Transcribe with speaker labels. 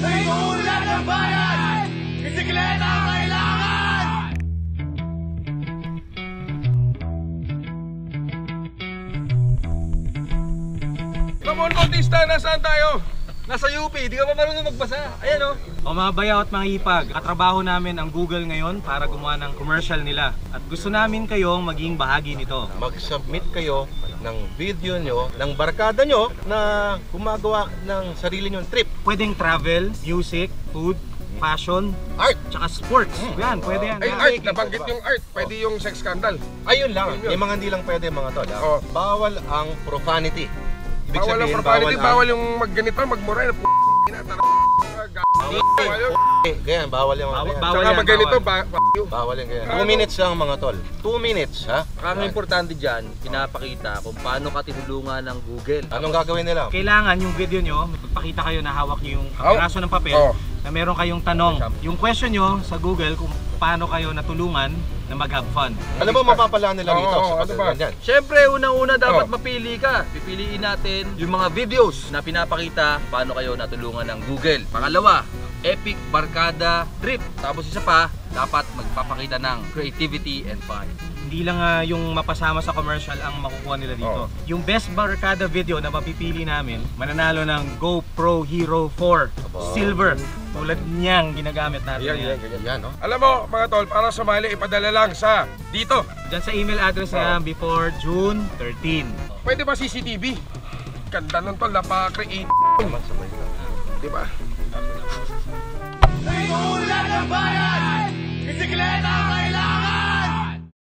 Speaker 1: Nag-uulat ng bayan! Bisikleta ang kailangan!
Speaker 2: Come on, Bautista! Nasaan tayo? Nasa UP, di ka pa marunong magbasa. Ayan o.
Speaker 3: O mga bayaw at mga hipag, katrabaho namin ang Google ngayon para gumawa ng commercial nila. At gusto namin kayong maging bahagi nito.
Speaker 4: Mag-submit kayo ng video nyo, ng barkada nyo na gumagawa ng sarili nyong trip.
Speaker 3: Pwedeng travel, music, food, fashion,
Speaker 4: Art!
Speaker 3: tsaka sports. Yan, pwede yan.
Speaker 2: Ay, art! Nabanggit yung art. Pwede yung sex scandal.
Speaker 4: Ayun lang,
Speaker 2: Yun.
Speaker 4: yung mga hindi lang pwede mga tol.
Speaker 2: Oh.
Speaker 4: Bawal ang profanity. Ibig
Speaker 2: Bawal ang
Speaker 4: sabihin,
Speaker 2: profanity,
Speaker 4: ang-
Speaker 2: bawal yung magganito, magmuray na
Speaker 4: Ganyan, bawal yung mga ganyan.
Speaker 3: Bawal
Speaker 2: Saka
Speaker 3: yan,
Speaker 2: magganito,
Speaker 3: bawal.
Speaker 4: Bawal yung ganyan. 2 minutes lang mga tol. 2 minutes, ha?
Speaker 5: Ang importante dyan, pinapakita kung paano ka tinulungan ng Google.
Speaker 4: Anong gagawin nila?
Speaker 3: Kailangan yung video nyo, magpapakita kayo na hawak nyo yung kapiraso ng papel
Speaker 2: Oh.
Speaker 3: na meron kayong tanong. Yung question nyo sa Google kung paano kayo natulungan na mag-have fun.
Speaker 4: Ano ba mapapala nila rito
Speaker 2: Oo,
Speaker 4: sa
Speaker 2: ano ba?
Speaker 4: pagkaganyan?
Speaker 5: Siyempre, unang-una dapat
Speaker 2: Oh.
Speaker 5: mapili ka. Pipiliin natin yung mga videos na pinapakita paano kayo natulungan ng Google. Pangalawa, epic barkada trip. Tapos isa pa, dapat magpapakita ng creativity and fun.
Speaker 3: Hindi lang yung mapasama sa commercial ang makukuha nila dito. Yung best barkada video na mapipili namin, mananalo ng GoPro Hero 4 Silver. Tulad niyang ginagamit natin.
Speaker 4: Yan, no?
Speaker 2: Alam mo, mga tol, para sumali, ipadala lang sa dito.
Speaker 3: Diyan sa email address na yan before June 13.
Speaker 2: Pwede ba CCTV? Ganda nun tol, napaka-creative. Diba?
Speaker 1: Nag-uulat ng bayan! Bisikleta ang kailangan!